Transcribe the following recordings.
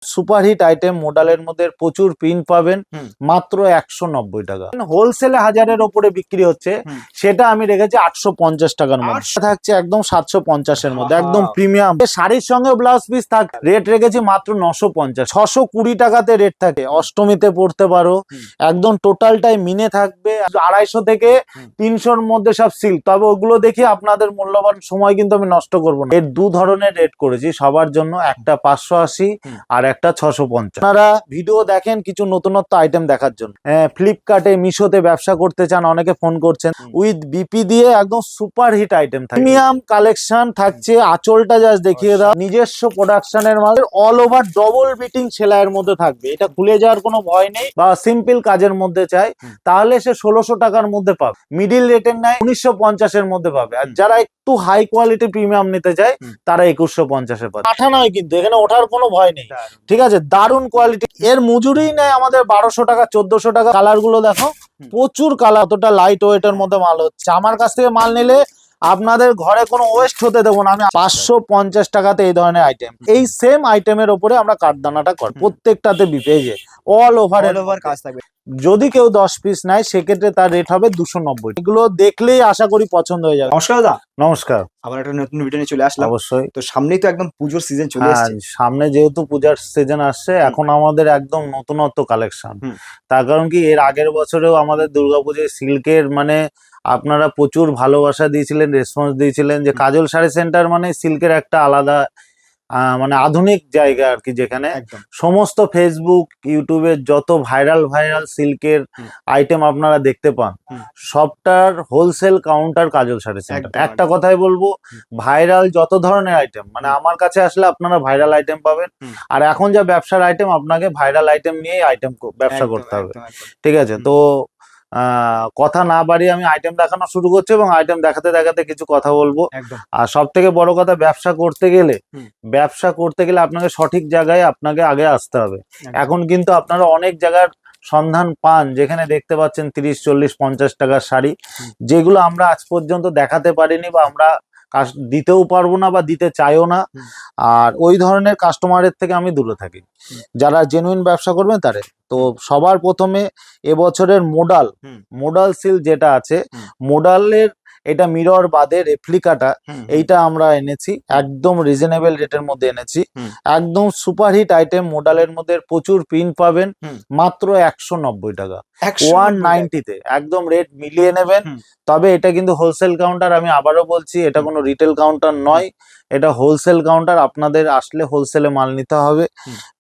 Superhit item মডেলের মধ্যে প্রচুর প্রিন্ট পাবেন মাত্র 190 টাকা। হোলসেলে 1000-এর উপরে বিক্রি হচ্ছে, সেটা আমি রেখেছি 850 টাকার মধ্যে। থাকছে একদম 750 এর মধ্যে, একদম প্রিমিয়াম শাড়ির সঙ্গে ব্লাউজ পিস থাকে। রেট রেখেছি মাত্র 950। 620 টাকাতে রেট থাকে। অষ্টমীতে পড়তে পারো, একদম টোটালটাই মিনে থাকবে। 250 থেকে 300-র মধ্যে সব সিল্ক, তবে ওগুলো দেখে আপনাদের মূল্যবান সময় কিন্তু আমি নষ্ট করবো না। এর দু ধরনের রেট করেছি সবার জন্য, একটা 580 আর একটা 650। আপনারা ভিডিও দেখেন কিছু নতুনত্ব আইটেম দেখার জন্য। ফ্লিপকার্টে, মিশোতে ব্যবসা করতে চান, অনেকে ফোন করছেন। উইথ বিপি দিয়ে একদম সুপার হিট আইটেম থাকে, প্রিমিয়াম কালেকশন থাকছে। আঁচলটা জাস্ট দেখিয়ে দাও, নিজস্ব প্রোডাকশনের মাল, অল ওভার ডবল বিটিং সেলাইয়ের মধ্যে থাকবে। এটা খুলে যাওয়ার কোনো ভয় নেই। বা সিম্পল কাজের মধ্যে চাই তাহলে সে 1600 টাকার মধ্যে পাবে। মিডিল রেটের নাই 1950-এর মধ্যে পাবে। আর যারা একটু হাই কোয়ালিটি প্রিমিয়াম নিতে চায় তারা 2150-এ পাবে। আঠা নয় কিন্তু, এখানে ওঠার কোনো ভয় নেই। ঠিক আছে, দারুন কোয়ালিটি। এর মজুরি নেয় আমাদের 1200 টাকা, 1400 টাকা। কালার গুলো দেখো, প্রচুর কালার, অতটা লাইট ওয়েটের মধ্যে মাল হচ্ছে। আমার কাছ থেকে মাল নিলে আপনাদের ঘরে কোনো ওয়েস্ট হতে দেবো না। আমি 550 টাকাতে এই ধরনের আইটেম, এই সেম আইটেমের উপরে আমরা কাঠদানাটা করি। প্রত্যেকটাতে বিপেজে অল ওভার কাজ থাকবে। যদি কেউ 10 পিস নেয় সেক্ষেত্রে তার রেট হবে 290। এগুলো দেখলেই আশা করি পছন্দ হয়ে যাবে। নমস্কার দাদা। নমস্কার। আবার একটা নতুন ভিডিও নিয়ে চলে আসলাম। অবশ্যই। তো সামনেই তো একদম পুজোর সিজন চলে আসছে। সামনে যেহেতু পূজার সিজন আসছে, এখন আমাদের একদম নতুনত্ব কালেকশন। তার কারণ কি, এর আগের বছরেও আমাদের দুর্গাপূজায় সিল্কের মানে আপনারা প্রচুর ভালোবাসা দিয়েছিলেন, রেসপন্স দিয়েছিলেন যে কাজল শাড়ি সেন্টার মানে সিল্কের একটা আলাদা মানে আধুনিক জায়গা আর কি, যেখানে সমস্ত ফেসবুক, ইউটিউবের যত ভাইরাল সিল্কের আইটেম আপনারা দেখতে পান, সবটার হোলসেল কাউন্টার কাজল শাড়ি সেন্টার। একটা কথাই বলবো, ভাইরাল যত ধরনের আইটেম মানে আমার কাছে আসলে আপনারা ভাইরাল আইটেম পাবেন। আর এখন যা ব্যবসার আইটেম, আপনাকে ভাইরাল আইটেম নিয়েই আইটেম ব্যবসা করতে হবে। ঠিক আছে, তো কথা না বাড়িয়ে আমি আইটেম দেখানো শুরু করছি এবং আইটেম দেখাতে দেখাতে কিছু কথা বলবো। আর সব থেকে বড় কথা, ব্যবসা করতে গেলে আপনাকে সঠিক জায়গায় আপনাকে আগে আসতে হবে। এখন কিন্তু আপনারা অনেক জায়গার সন্ধান পান যেখানে দেখতে পাচ্ছেন 30, 40, 50 টাকার শাড়ি, যেগুলো আমরা আজ পর্যন্ত দেখাতে পারিনি বা আমরা দিতেও পারবো না বা দিতে চাইও না। আর ওই ধরনের কাস্টমারের থেকে আমি দূরে থাকি। যারা জেনুইন ব্যবসা করবেন তাদের। তো সবার প্রথমে এবছরের মোডাল সিল্ক যেটা আছে, মোডালের এটা মিরর বাদে রেপ্লিকাটা, এইটা আমরা এনেছি একদম রিজনেবল রেটের মধ্যে এনেছি। একদম সুপারহিট আইটেম মোডালের মধ্যে প্রচুর প্রিন্ট পাবেন মাত্র 190 টাকা, 190-তে একদম রেট মিলিয়ে নেবেন। তবে এটা কিন্তু হোলসেল কাউন্টার, আমি আবারও বলছি এটা কোনো রিটেল কাউন্টার নয়, এটা হোলসেল কাউন্টার। আপনাদের আসলে হোলসেলে মাল নিতে হবে।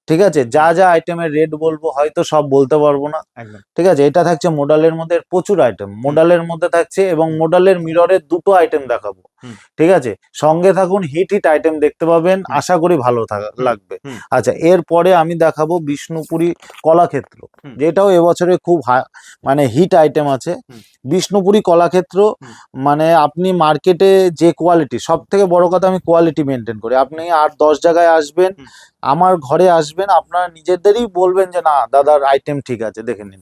ঠিক আছে, যা যা আইটেমের রেট বলবো হয়তো সব বলতে পারবো না। ঠিক আছে, এটা থাকছে মোডালের মধ্যে প্রচুর আইটেম, মোডালের মধ্যে থাকছে এবং মোডালের মিররের দুটো আইটেম দেখাবো। ঠিক আছে, সঙ্গে থাকুন, হিট আইটেম দেখতে পাবেন, আশা করি ভালো লাগবে। আচ্ছা, এরপরে আমি দেখাবো বিষ্ণুপুরি কলাক্ষেত্র, যেটাও এবছরে খুব মানে হিট আইটেম আছে। বিষ্ণুপুরি কলাক্ষেত্র মানে আপনি মার্কেটে যে কোয়ালিটি, সব থেকে বড় কথা আমি কোয়ালিটি মেনটেন করি। আপনি আর 10 জায়গায় আসবেন, আমার ঘরে আসবেন, আপনারা নিজেদেরই বলবেন যে না দাদার আইটেম ঠিক আছে, দেখে নিন।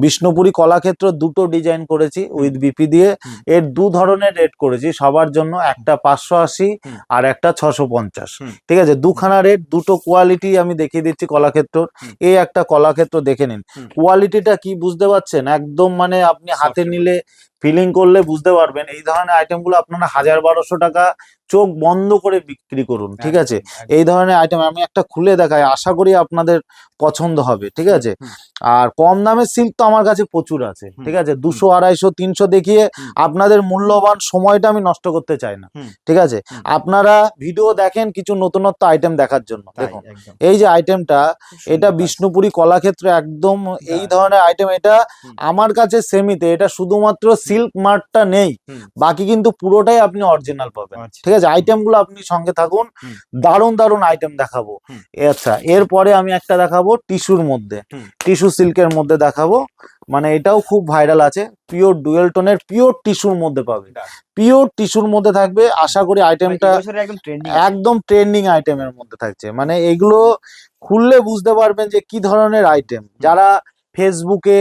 বিষ্ণুপুরি কলাক্ষেত্র দুটো ডিজাইন করেছি উইথ বিপি দিয়ে। এর দু ধরনের রেট করেছি সবার জন্য, একটা 580 আর একটা 650। ঠিক আছে, দুখানা রেট, দুটো কোয়ালিটি আমি দেখিয়ে দিচ্ছি কলাক্ষেত্রর। এই একটা কলাক্ষেত্র দেখে নিন, কোয়ালিটিটা কি বুঝতে পারছেন? একদম মানে আপনি হাতে নিলে ফিলিং করলে বুঝতে পারবেন। এই ধরনের আইটেমগুলো আপনারা 1000-1200 টাকা চোখ বন্ধ করে বিক্রি করুন। ঠিক আছে, এই ধরনের আইটেম আমি একটা খুলে দেখাই, আশা করি আপনাদের পছন্দ হবে। ঠিক আছে, আর কম দামের সিল্ক তো আমার কাছে প্রচুর আছে। ঠিক আছে, 200, 250, 300 দেখিয়ে আপনাদের মূল্যবান সময়টা আমি নষ্ট করতে চাই না। ঠিক আছে, আপনারা ভিডিও দেখেন কিছু নতুনত্ব আইটেম দেখার জন্য। দেখুন এই যে আইটেমটা, এটা বিষ্ণুপুরি কলাক্ষেত্র, একদম এই ধরনের আইটেম। এটা আমার কাছে সেমিতে, এটা শুধুমাত্র সিল্ক মার্কটা নেই, বাকি কিন্তু পুরোটাই আপনি অরিজিনাল পাবেন। ঠিক আছে, আইটেমগুলো আপনি সঙ্গে থাকুন, দারুণ দারুণ আইটেম দেখাবো। আচ্ছা, এরপরে আমি একটা দেখাবো টিস্যুর মধ্যে, টিস্যু সিল্কের মধ্যে দেখাবো। মানে এটাও খুব ভাইরাল আছে, পিওর ডুয়েল টোনের পিওর টিস্যুর মধ্যে পাবে, পিওর টিস্যুর মধ্যে থাকবে। আশা করি আইটেমটা একদম ট্রেন্ডিং আইটেমের মধ্যে থাকছে। মানে এগুলো খুললে বুঝতে পারবেন যে কি ধরনের আইটেম। যারা ফেসবুকে,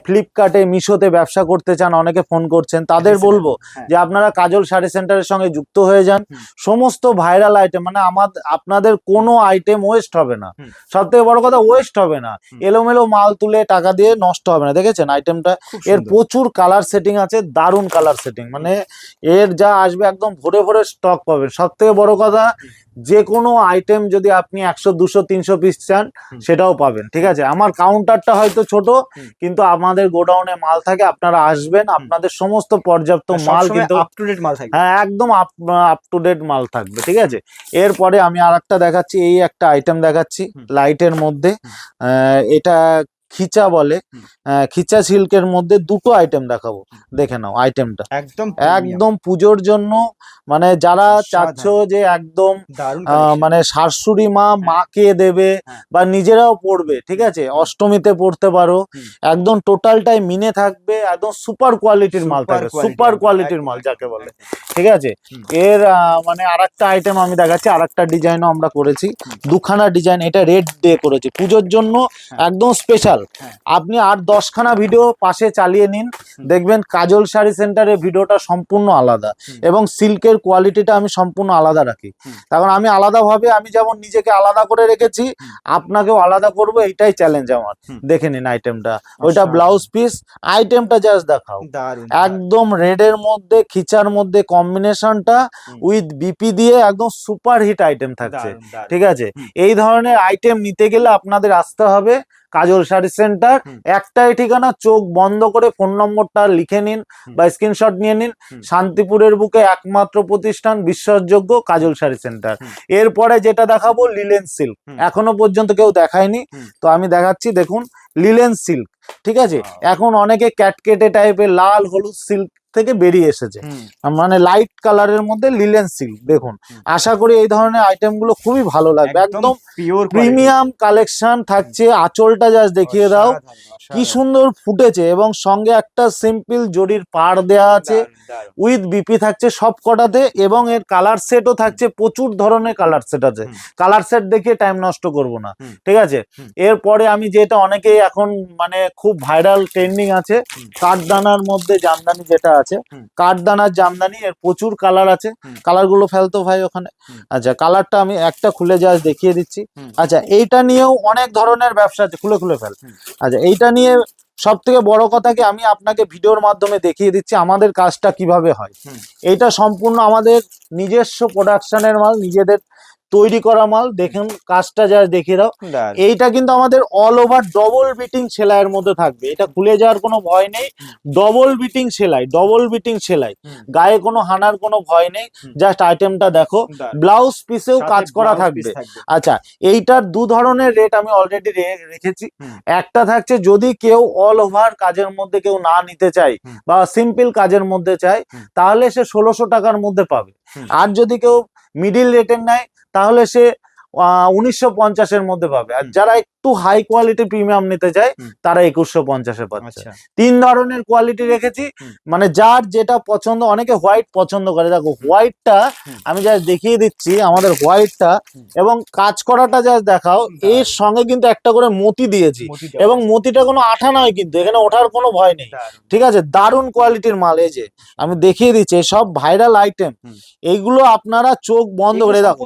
ফ্লিপকার্টে, মিশোতে ব্যবসা করতে চান, অনেকে ফোন করছেন, তাদের বলবো যে আপনারা কাজল শাড়ি সেন্টারের সঙ্গে যুক্ত হয়ে যান। সমস্ত ভাইরাল আইটেম, মানে আপনাদের কোনো আইটেম ওয়েস্ট হবে না। সব থেকে বড় কথা, ওয়েস্ট হবে না, এলোমেলো মাল তুলে টাকা দিয়ে নষ্ট হবে না। দেখেছেন আইটেমটা, এর প্রচুর কালার সেটিং আছে, দারুণ কালার সেটিং, মানে এর যা আসবে একদম ভরে ভরে স্টক পাবেন। সব থেকে বড় কথা, যে কোনো আইটেম যদি আপনি 100, 200, 300 পিস চান সেটাও পাবেন। ঠিক আছে, আমার কাউন্টারটা হয়তো ছোট, কিন্তু আমাদের গোডাউনে মাল থাকে, আপনারা আসবেন, আপনাদের সমস্ত পর্যাপ্ত মাল কিন্তু আপ টু ডেট মাল থাকবে। হ্যাঁ, একদম আপ টু ডেট মাল থাকবে। ঠিক আছে, এরপরে আমি আরেকটা দেখাচ্ছি, এই একটা আইটেম দেখাচ্ছি লাইটের মধ্যে, এটা খিচা বলে, খিচা সিল্কের মধ্যে দুটো আইটেম দেখাবো, দেখে নাও আইটেমটা একদম পুজোর জন্য, মানে যারা চাচ্ছ যে একদম মানে শাশুড়ি মাকে দেবে বা নিজেরাও পড়বে, ঠিক আছে, অষ্টমীতে পড়তে পারো, একদম টোটালটাই মিনে থাকবে, একদম সুপার কোয়ালিটির মাল থাকবে, সুপার কোয়ালিটির মাল যাকে বলে। ঠিক আছে, এর মানে আরেকটা আইটেম আমি দেখাচ্ছি, আরেকটা ডিজাইনও আমরা করেছি, দুখানা ডিজাইন, এটা রেড দিয়ে করেছি পুজোর জন্য, একদম স্পেশাল। আপনি 8-10খানা ভিডিও পাশে চালিয়ে নিন, দেখবেন কাজল শাড়ি সেন্টারের ভিডিওটা সম্পূর্ণ আলাদা, এবং সিল্কের কোয়ালিটিটা আমি সম্পূর্ণ আলাদা রাখি। কারণ আমি আলাদাভাবে, আমি যেমন নিজেকে আলাদা করে রেখেছি, আপনাকেও আলাদা করব, এইটাই চ্যালেঞ্জ আমার। দেখে নিন আইটেমটা, ওইটা ব্লাউজ পিস, আইটেমটা জাস্ট দেখাও, একদম রেডের মধ্যে, খিচার মধ্যে কম্বিনেশনটা উইথ বিপি দিয়ে একদম সুপার হিট আইটেম থাকছে। ঠিক আছে, এই ধরনের আইটেম নিতে গেলে আপনাদের আসতে হবে কাজল শাড়ি সেন্টার। একটাই ঠিকানা, চোখ বন্ধ করে ফোন নম্বরটা লিখে নিন বা স্ক্রিনশট নিয়ে নিন। শান্তিপুরের বুকে একমাত্র প্রতিষ্ঠান, বিশ্বাসযোগ্য কাজল শাড়ি সেন্টার। এরপরে যেটা দেখাবো লিলেন সিল্ক, এখনো পর্যন্ত কেউ দেখায়নি, তো আমি দেখাচ্ছি। দেখুন লিলেন সিল্ক, ঠিক আছে, এখন অনেকে ক্যাটকেটে টাইপের লাল হলুদ সিল্ক থেকে বেরিয়ে এসেছে, মানে লাইট কালারের মধ্যে লিলেন সিল্ক। দেখুন, আশা করি এই ধরনের আইটেম গুলো খুবই ভালো লাগবে, একদম প্রিমিয়াম কালেকশন থাকছে। আঁচলটা জাস্ট দেখিয়ে দাও, কি সুন্দর ফুটেছে, এবং সঙ্গে একটা সিম্পল জরির পাড় দেয়া আছে, উইথ বিপি থাকছে সব কটাতে, এবং এর কালার সেটও থাকছে, প্রচুর ধরনের কালার সেট আছে। কালার সেট দেখিয়ে টাইম নষ্ট করব না। ঠিক আছে, এরপরে আমি যেটা অনেকেই এখন মানে খুব ভাইরাল ট্রেন্ডিং আছে, কাঠদানার মধ্যে জামদানি যেটা আছে, কাঠদানার জামদানি, এর প্রচুর কালার আছে। কালার গুলো ফেলতো ভাই ওখানে। আচ্ছা, কালারটা আমি একটা খুলে জাস্ট দেখিয়ে দিচ্ছি। আচ্ছা, এইটা নিয়েও অনেক ধরনের ব্যবসা আছে, খুলে খুলে ফেল। আচ্ছা, এইটা নিয়ে সব থেকে বড় কথা কি, আমি আপনাকে ভিডিওর মাধ্যমে দেখিয়ে দিচ্ছি আমাদের কাজটা কিভাবে হয়। এইটা সম্পূর্ণ আমাদের নিজস্ব প্রোডাকশনের মাল, নিজেদের তৈরি করা মাল। দেখুন কাজটা যা দেখিয়ে দাও, এইটা কিন্তু আমাদের অল ওভার ডবল বিটিং সেলাইয়ের মধ্যে থাকবে, এটা খুলে যাওয়ার কোনো ভয় নেই। ডবল বিটিং সেলাই, ডবল বিটিং সেলাই, গায়ে কোনো হানার কোনো ভয় নেই। জাস্ট আইটেমটা দেখো, ব্লাউজ পিসেও কাজ করা থাকবে। আচ্ছা, এইটার দু ধরনের রেট আমি অলরেডি রেখেছি। একটা থাকছে যদি কেউ অল ওভার কাজের মধ্যে কেউ না নিতে চায় বা সিম্পল কাজের মধ্যে চায়, তাহলে সে 1600 টাকার মধ্যে পাবে। আর যদি কেউ মিডিল রেটের নেয়, তাহলে সে 1950-এর মধ্যে পাবে। আর যারা একটু হাই কোয়ালিটি প্রিমিয়াম নিতে চায়, তারা 2150-এ পাচ্ছে। তিন ধরনের কোয়ালিটি রেখেছি, মানে যার যেটা পছন্দ। অনেকে হোয়াইট পছন্দ করে, দেখো হোয়াইটটা আমি যা দেখিয়ে দিচ্ছি, আমাদের হোয়াইটটা, এবং কাজ করাটা যা দেখাও, এর সঙ্গে কিন্তু একটা করে মতি দিয়েছি, এবং মতিটা কোনো আঠা নয়, কিন্তু এখানে ওঠার কোনো ভয় নেই। ঠিক আছে, দারুণ কোয়ালিটির মাল। এই যে আমি দেখিয়ে দিচ্ছি, সব ভাইরাল আইটেম, এইগুলো আপনারা চোখ বন্ধ করে দেখো,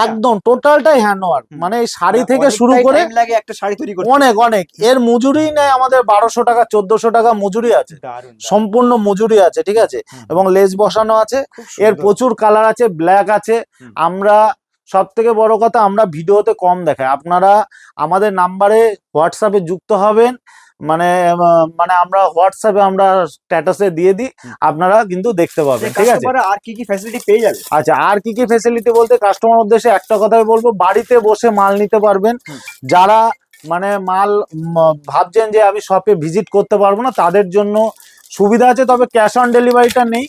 একদম টোটালটাই হ্যান্ডওয়ার্ক। মানে এই শাড়ি থেকে শুরু করে অনেক অনেক, এর মজুরি নেয় আমাদের 1200 টাকা 1400 টাকা মজুরি আছে, সম্পূর্ণ মজুরি আছে। ঠিক আছে, এবং লেস বসানো আছে। এর প্রচুর কালার আছে, ব্ল্যাক আছে। আমরা সব থেকে বড় কথা, আমরা ভিডিওতে কম দেখাই, আপনারা আমাদের নাম্বারে হোয়াটসঅ্যাপে যুক্ত হবেন, মানে আমরা হোয়াটসঅ্যাপে আমরা স্ট্যাটাসে দিয়ে দিই, আপনারা কিন্তু দেখতে পাবেন। ঠিক আছে, আর কি কি ফ্যাসিলিটি পেয়ে যাবে? আচ্ছা, আর কি কি ফ্যাসিলিটি বলতে, কাস্টমার উদ্দেশ্যে একটা কথাই বলবো, বাড়িতে বসে মাল নিতে পারবেন। যারা মানে মাল ভাবছেন যে আমি শপে ভিজিট করতে পারবো না, তাদের জন্য সুবিধা আছে, তবে ক্যাশ অন ডেলিভারিটা নেই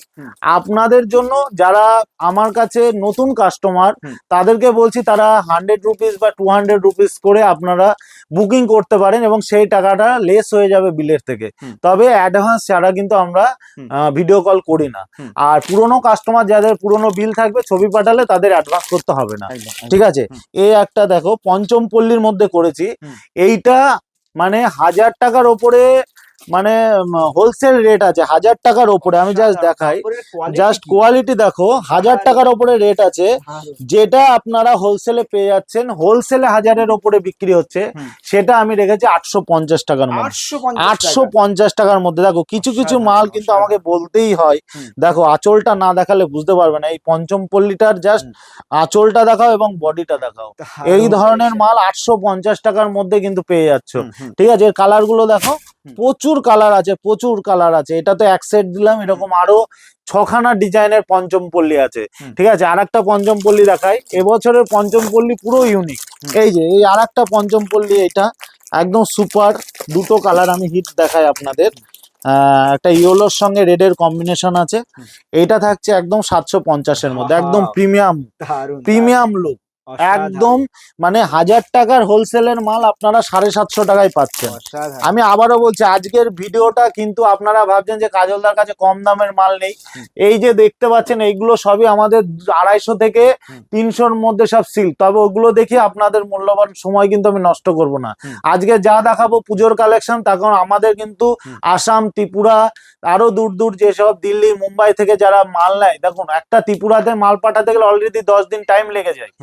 আপনাদের জন্য। যারা আমার কাছে নতুন কাস্টমার, তাদেরকে বলছি তারা 100 রুপিস বা 200 রুপিস করে আপনারা বুকিং করতে পারেন, এবং সেই টাকাটা লেস হয়ে যাবে বিলের থেকে। তবে অ্যাডভান্স ছাড়া কিন্তু আমরা ভিডিও কল করি না। আর পুরনো কাস্টমার যাদের পুরনো বিল থাকবে, ছবি পাঠালে তাদের অ্যাডভান্স করতে হবে না। ঠিক আছে, এই একটা দেখো পঞ্চমপল্লীর মধ্যে করেছি, এইটা মানে 1000 টাকার ওপরে, মানে হোলসেল রেট আছে 1000 টাকার ওপরে। আমি জাস্ট দেখাই, জাস্ট কোয়ালিটি দেখো, 1000 টাকার ওপরে রেট আছে, যেটা আপনারা হোলসেলে পেয়ে যাচ্ছেন। হোলসেলে 1000-এর ওপরে বিক্রি হচ্ছে, সেটা আমি রেখেছি 850 টাকার মধ্যে। 850 টাকার মধ্যে। দেখো কিছু কিছু মাল কিন্তু আমাকে বলতেই হয়, দেখো আঁচলটা না দেখালে বুঝতে পারবে না। এই পঞ্চম পল্লীটার জাস্ট আঁচলটা দেখাও এবং বডিটা দেখাও। এই ধরনের মাল 850 টাকার মধ্যে কিন্তু পেয়ে যাচ্ছ। ঠিক আছে, এর কালার গুলো দেখো, প্রচুর কালার আছে, প্রচুর কালার আছে। এটা তো এক সেট দিলাম, এরকম আরো 6খানা ডিজাইনের পঞ্চম পল্লী আছে। ঠিক আছে, আর একটা পঞ্চম পল্লী দেখাই। এবছরের পঞ্চম পল্লী পুরো ইউনিক। এই যে এই আর একটা পঞ্চম পল্লী, এটা একদম সুপার। দুটো কালার আমি হিট দেখাই আপনাদের। একটা ইয়েলোর সঙ্গে রেডের কম্বিনেশন আছে। এইটা থাকছে একদম 750-এর মধ্যে, একদম প্রিমিয়াম প্রিমিয়াম লুক। একদম মানে 1000 টাকার হোলসেলের মাল আপনারা 750 টাকায় পাচ্ছেন। আমি আবারও বলছি, আজকের ভিডিওটা কিন্তু আপনারা ভাবছেন যে কাজলদার কাছে কম দামের মাল নেই। এই যে দেখতে পাচ্ছেন, এইগুলো সবই আমাদের 250 থেকে 300-র মধ্যে সব সিল্ক। তবে ওগুলো দেখে আপনাদের মূল্যবান সময় কিন্তু আমি নষ্ট করব না। আজকে যা দেখাবো পুজোর কালেকশন, তখন আমাদের কিন্তু আসাম, ত্রিপুরা, আরো দূর দূর যেসব দিল্লি, মুম্বাই থেকে যারা মাল নেয়, দেখুন একটা ত্রিপুরাতে মাল পাঠাতে গেলে অলরেডি 10 দিন টাইম লেগে যায়।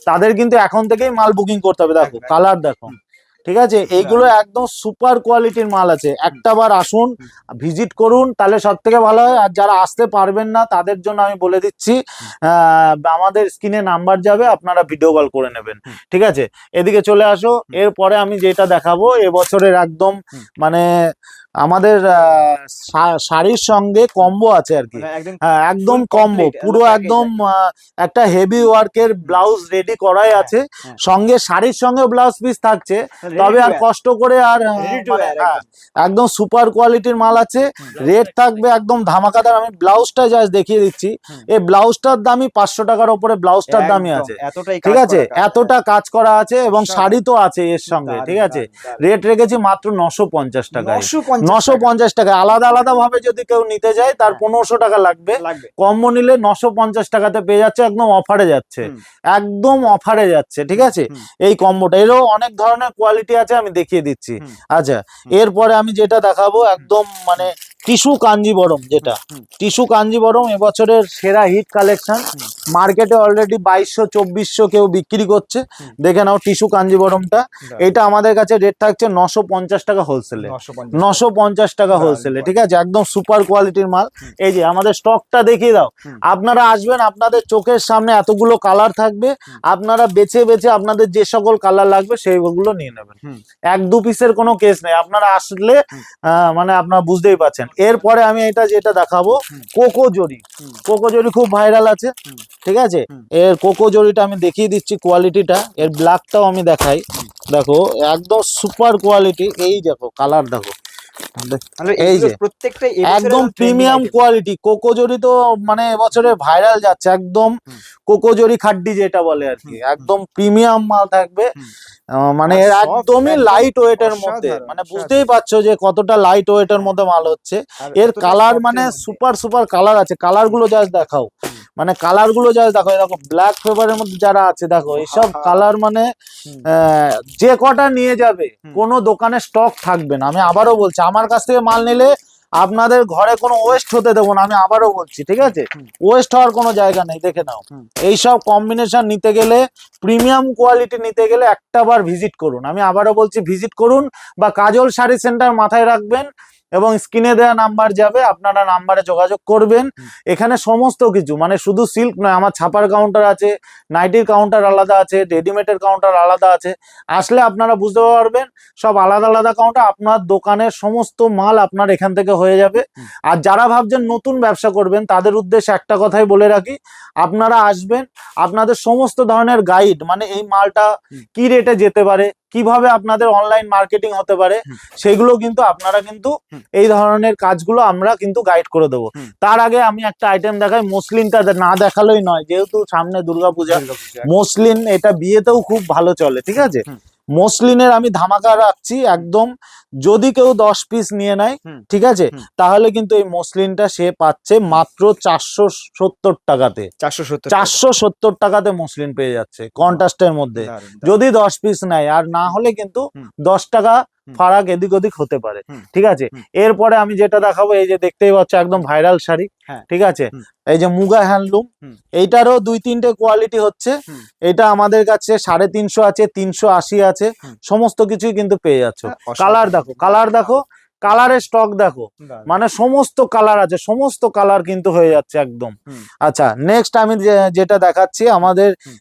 তাদের কিন্তু এখন থেকেই মাল বুকিং করতে হবে। দেখো কালার দেখো, ঠিক আছে, এইগুলো একদম সুপার কোয়ালিটির মাল আছে। একটা বার আসুন, ভিজিট করুন, তাহলে সব থেকে ভালো হয়। আর যারা আসতে পারবেন না তাদের জন্য আমি বলে দিচ্ছি, আমাদের স্ক্রিনে নাম্বার যাবে, আপনারা ভিডিও কল করে নেবেন। ঠিক আছে, এদিকে চলে আসো। এরপরে আমি যেটা দেখাবো এবছরের একদম মানে আমাদের শাড়ির সঙ্গে কম্বো আছে আর কি। হ্যাঁ, একদম কম্বো, পুরো একদম একটা হেভি ওয়ার্কের ব্লাউজ রেডি করাই আছে, সঙ্গে শাড়ির সঙ্গে ব্লাউজ পিস থাকছে। তবে আর কষ্ট করে আর একদম সুপার কোয়ালিটির মাল আছে। রেট থাকবে একদম ধামাকাদার। আমি ব্লাউজটা জাস্ট দেখিয়ে দিচ্ছি। এই ব্লাউজটার দামই 500 টাকার উপরে ব্লাউজটার দামই আছে। ঠিক আছে, এতটা কাজ করা আছে এবং শাড়ি তো আছে এর সঙ্গে। ঠিক আছে, রেট রেখেছি মাত্র 950 টাকায়। 950 টাকা। আলাদা আলাদা ভাবে যদি কেউ নিতে যায় তার 1500 টাকা লাগবে। কম্বো নিলে 950 টাকাতে পেয়ে যাচ্ছে, একদম অফারে যাচ্ছে, একদম অফারে যাচ্ছে। ঠিক আছে, এই কম্বোটা, এরও অনেক ধরনের কোয়ালিটি আছে, আমি দেখিয়ে দিচ্ছি। আচ্ছা, এরপরে আমি যেটা দেখাবো একদম মানে টিস্যু কাঞ্জিবরম, যেটা টিস্যু কাঞ্জিবরম এবছরের সেরা হিট কালেকশন। মার্কেটে অলরেডি 2200-2400 কেউ বিক্রি করছে। দেখে নাও টিস্যু কাঞ্জিবরমটা। এটা আমাদের কাছে রেট থাকছে 950 টাকা হোলসেলে। 950 টাকা হোলসেলে। ঠিক আছে, একদম সুপার কোয়ালিটির মাল। এই যে আমাদের স্টকটা দেখিয়ে দাও। আপনারা আসবেন, আপনাদের চোখের সামনে এতগুলো কালার থাকবে, আপনারা বেছে বেছে আপনাদের যে সকল কালার লাগবে সেইগুলো নিয়ে নেবেন। 1-2 পিসের কোনো কেস নেই। আপনারা আসলে মানে আপনারা বুঝতেই পারছেন। এরপরে আমি এটা যেটা দেখাবো, কোকো জরি। কোকো জরি খুব ভাইরাল আছে। ঠিক আছে, এর কোকো জরিটা আমি দেখিয়ে দিচ্ছি কোয়ালিটিটা। এর ব্ল্যাকটাও আমি দেখাই। দেখো একদম সুপার কোয়ালিটি। এই দেখো কালার দেখো, এই যে একদম প্রিমিয়াম কোয়ালিটি। কোকো জরি তো মানে এবছরে ভাইরাল যাচ্ছে, একদম কোকো জরি খাড্ডি যেটা বলে আর কি। একদম প্রিমিয়াম মাল থাকবে, মানে এর একদমই লাইট ওয়েটের মধ্যে। মানে বুঝতেই পারছো যে কতটা লাইট ওয়েটের মধ্যে মাল হচ্ছে। এর কালার মানে সুপার সুপার কালার আছে। কালার গুলো জাস্ট দেখাও, মানে কালার গুলো জাস্ট দেখো। এরকম ব্ল্যাক পেপারের মধ্যে যারা আছে, দেখো এইসব কালার মানে যে কটা নিয়ে যাবে কোনো দোকানে স্টক থাকবে না। আমি আবারও বলছি, আমার কাছ থেকে মাল নিলে আপনাদের ঘরে কোনো ওয়েস্ট হতে দেবো না। আমি আবারও বলছি, ঠিক আছে, ওয়েস্ট হওয়ার কোনো জায়গা নেই। দেখে নাও, এইসব কম্বিনেশন নিতে গেলে, প্রিমিয়াম কোয়ালিটি নিতে গেলে একটা বার ভিজিট করুন। আমি আবারও বলছি, ভিজিট করুন, বা কাজল শাড়ি সেন্টার মাথায় রাখবেন এবং স্ক্রিনে দেওয়া নাম্বার যাবে, আপনারা নাম্বারে যোগাযোগ করবেন। এখানে সমস্ত কিছু, মানে শুধু সিল্ক নয়, আমার ছাপার কাউন্টার আছে, নাইটির কাউন্টার আলাদা আছে, রেডিমেডের কাউন্টার আলাদা আছে। আসলে আপনারা বুঝতে পারবেন, সব আলাদা আলাদা কাউন্টার। আপনার দোকানের সমস্ত মাল আপনার এখান থেকে হয়ে যাবে। আর যারা ভাবছেন নতুন ব্যবসা করবেন, তাদের উদ্দেশ্যে একটা কথাই বলে রাখি, আপনারা আসবেন, আপনাদের সমস্ত ধরনের গাইড, মানে এই মালটা কি রেটে যেতে পারে, কিভাবে আপনাদের অনলাইন মার্কেটিং হতে পারে, সেগুলো কিন্তু আপনারা কিন্তু এই ধরনের কাজগুলো আমরা কিন্তু গাইড করে দেবো। তার আগে আমি একটা আইটেম দেখাই। মসলিনটা না দেখালেই নয়, যেহেতু সামনে দুর্গাপূজা। মসলিন এটা বিয়েতেও খুব ভালো চলে। ঠিক আছে, মসলিনের আমি ধামাকা রাখছি একদম। যদি কেউ 10 পিস নিয়ে নেয়, ঠিক আছে, তাহলে কিন্তু এই মসলিনটা সে পাচ্ছে মাত্র 470 টাকাতে। 470 টাকাতে মসলিন পেয়ে যাচ্ছে কন্ট্রাস্টের মধ্যে, যদি 10 পিস নেয়। আর না হলে কিন্তু 10 টাকা ফারাক এদিক ওদিক হতে পারে, হুম। ঠিক আছে। হুম। এরপরে আমি যেটা দেখাবো, এই যে দেখতেই পাচ্ছ একদম ভাইরাল শাড়ি, হ্যাঁ। ঠিক আছে। হুম। এই যে মুগা হ্যান্ডলুম, হুম। এইটারও 2-3টে কোয়ালিটি হচ্ছে। হুম। এটা আমাদের কাছে 350 আছে, 380 আছে, হুম। সমস্ত কিছুই কিন্তু পেয়ে যাচ্ছ। হ্যাঁ, কালার অসাধারণ। দেখো, কালার দেখো, কালারের স্টক দেখো, দারুণ। মানে সমস্ত কালার আছে, সমস্ত কালার কিন্তু হয়ে যাচ্ছে একদম। হুম। আচ্ছা, নেক্সট আমি যেটা দেখাচ্ছি আমাদের হুম।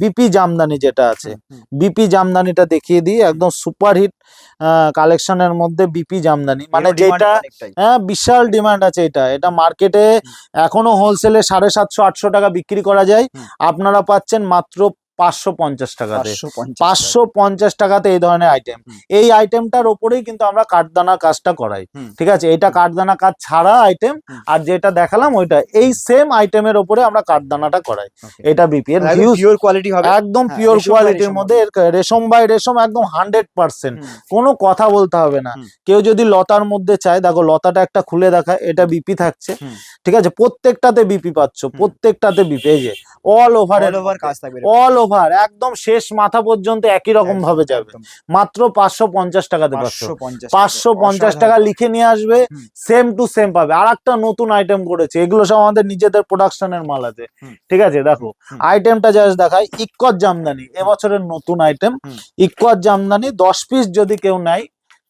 বিপি জামদানি যেটা আছে, হুম, হুম। বিপি জামদানিটা দেখিয়ে দিই, একদম সুপার হিট কালেকশনের মধ্যে বিপি জামদানি, মানে এরও demand যেটা অনেকটাই। বিশাল ডিমান্ড আছে। এটা মার্কেটে এখনো হোলসেলে 750-800 টাকা বিক্রি করা যায়, হুম। আপনারা পাচ্ছেন মাত্র 550 টাকাতে। 550 550 টাকাতে এই ধরনের আইটেম। হুম। এই আইটেমটার ওপরেই কিন্তু আমরা কাঠদানা কাজটা করাই, হুম। ঠিক আছে। এটা কাঠদানা কাজ ছাড়া আইটেম, হুম। আর যেটা দেখালাম ওইটা এই সেম আইটেমের ওপরে আমরা কাঠদানাটা করাই। Okay. এটা বিপি এর একদম ভিউজ পিওর কোয়ালিটি হবে। একদম হ্যাঁ, পিওর রেশম বাই কোয়ালিটির রেশম মধ্যে, রেশম বাই রেশম একদম 100%, হুম। কোনো কথা বলতে হবে না। হুম। কেউ যদি লতার মধ্যে চায়, দেখো লতাটা একটা খুলে দেখায়, এটা বিপি থাকছে, হুম। ঠিক আছে। প্রত্যেকটাতে বিপি পাচ্ছ, প্রত্যেকটাতে বিপি, এই যে অল ওভার, অল ওভার কাজ থাকবে এরকম। অল ওভার একদম শেষ মাথা পর্যন্ত একই রকম ভাবে যাবে, একদম। মাত্র 550 টাকাতে পাচ্ছ। 550 550 টাকা লিখে নিয়ে আসবে, হুম। সেম টু সেম পাবে। আর একটা নতুন আইটেম করেছে, এগুলো সব আমাদের নিজেদের প্রোডাকশনের মাল আছে, হুম। ঠিক আছে। দেখো হুম। আইটেমটা জাস্ট দেখাই, ইক্কত জামদানি, এবছরের নতুন আইটেম। হুম। ইক্কত জামদানি 10 পিস যদি কেউ নেয়,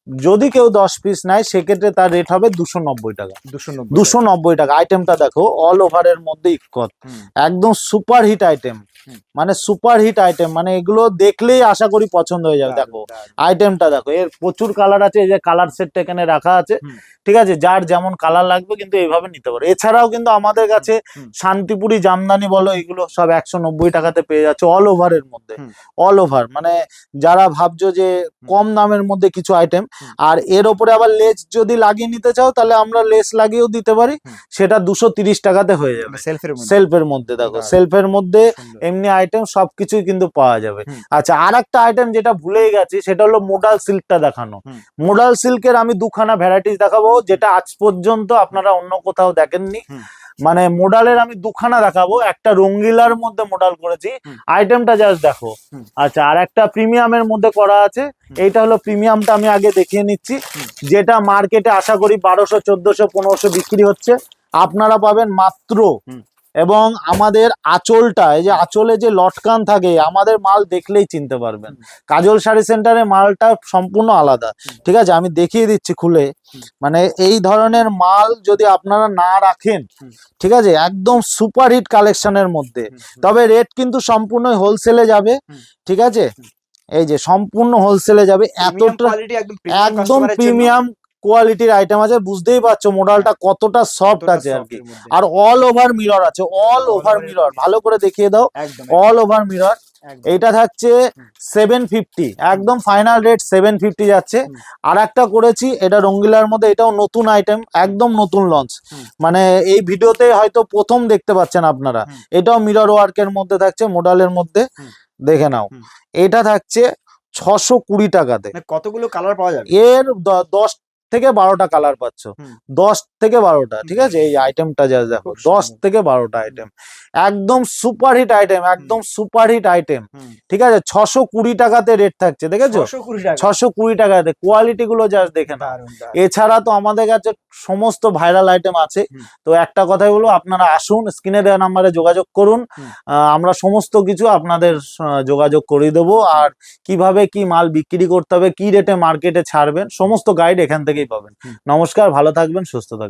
যদি কেউ 10 পিস নেয়, সেক্ষেত্রে তার রেট হবে 290 টাকা। 290 290 টাকা। আইটেমটা দেখো, অল ওভারের মধ্যে ইক্কত, হুম। একদম সুপার হিট আইটেম, হুম। মানে সুপার হিট আইটেম, মানে এগুলো দেখলেই আশা করি পছন্দ হয়ে যাবে। দেখো আইটেমটা দেখো, এর প্রচুর কালার আছে, এই যে কালার সেটটা এখানে রাখা আছে, হুম। ঠিক আছে। যার যেমন কালার লাগবে কিন্তু এইভাবে নিতে পারো। এছাড়াও কিন্তু আমাদের কাছে হুম। শান্তিপুরি জামদানি বলো, এগুলো সব 190 টাকাতে পেয়ে যাচ্ছে, অল ওভারের মধ্যে, হুম। All over. মানে যারা ভাবছো যে কম দামের মধ্যে কিছু আইটেম, হুম। আর এর ওপরে আবার লেস যদি লাগিয়ে নিতে চাও, তাহলে আমরা লেস লাগিয়েও দিতে পারি, হুম। সেটা 230 টাকাতে হয়ে যাবে। সেলফের মধ্যে। সেলফের মধ্যে দেখো, দারুণ। সেলফের মধ্যে সুন্দর। এমনি আইটেম সবকিছুই কিন্তু পাওয়া যাবে। হুম। আচ্ছা, আর একটা আইটেম যেটা ভুলেই গেছি, সেটা হলো মোডাল সিল্কটা দেখানো। হুম। মোডাল সিল্কের আমি দুখানা ভ্যারাইটিস দেখাবো, যেটা আজ পর্যন্ত আপনারা অন্য কোথাও দেখেননি। হুম। মানে মোডালের আমি দুখানা দেখাবো, একটা রঙ্গিলার মধ্যে মোডাল করেছি, হুম। আইটেমটা জাস্ট দেখো। হুম। আচ্ছা, আর একটা প্রিমিয়ামের মধ্যে করা আছে, এইটা হলো প্রিমিয়ামটা, আমি আগে দেখিয়ে নিচ্ছি। যেটা মার্কেটে আশা করি 1200, 1400, 1500 বিক্রি হচ্ছে, আপনারা পাবেন মাত্র, হুম। এবং আমাদের আঁচলটা, এই যে আঁচলে যে লটকান থাকে, আমাদের মাল দেখলেই চিনতে পারবেন। কাজল শাড়ি সেন্টারে মালটা সম্পূর্ণ আলাদা, ঠিক আছে। আমি দেখিয়ে দিচ্ছি খুলে, মানে এই ধরনের মাল যদি আপনারা না রাখেন, ঠিক আছে, একদম সুপার হিট কালেকশনের মধ্যে, তবে রেট কিন্তু সম্পূর্ণ হোলসেলে যাবে, ঠিক আছে। এই যে সম্পূর্ণ হোলসেলে যাবে, এতটা একদম প্রিমিয়াম কোয়ালিটির আইটেম আছে, বুঝতেই পারছো মডেলটা কতটা সফট আছে আর কি। আর অল ওভার মিরর আছে, অল ওভার মিরর, ভালো করে দেখিয়ে দাও, অল ওভার মিরর। এইটা থাকছে 750, একদম ফাইনাল রেট 750 যাচ্ছে। আর একটা করেছি, এটা রঙ্গিলার মধ্যে, এটাও নতুন আইটেম, একদম নতুন লঞ্চ, মানে এই ভিডিওতে হয়তো প্রথম দেখতে পাচ্ছেন আপনারা। এটাও মিরর ওয়ার্কের মধ্যে থাকছে, মডেলের মধ্যে, দেখে নাও। এটা থাকছে 620 টাকাতে। কতগুলো কালার পাওয়া যাবে? এর 10 থেকে 12টা কালার পাচ্ছ, 10 থেকে 12টা, ঠিক আছে। এই আইটেমটা যা দেখো, 10 থেকে 12টা আইটেম, একদম সুপার হিট আইটেম, একদম সুপার হিট আইটেম, ঠিক আছে। 620 টাকাতে রেট থাকছে, দেখেছো, 620 টাকাতে। কোয়ালিটি গুলো জাস্ট দেখে না। এছাড়া তো আমাদের কাছে সমস্ত ভাইরাল আইটেম আছে। তো একটা কথাই বলবো, আপনারা আসুন, স্ক্রিনে দেওয়া নাম্বারে যোগাযোগ করুন, আমরা সমস্ত কিছু আপনাদের যোগাযোগ করে দেবো। আর কিভাবে কি মাল বিক্রি করতে হবে, কি রেটে মার্কেটে ছাড়বেন, সমস্ত গাইড এখান থেকেই পাবেন। নমস্কার, ভালো থাকবেন, সুস্থ থাকবেন।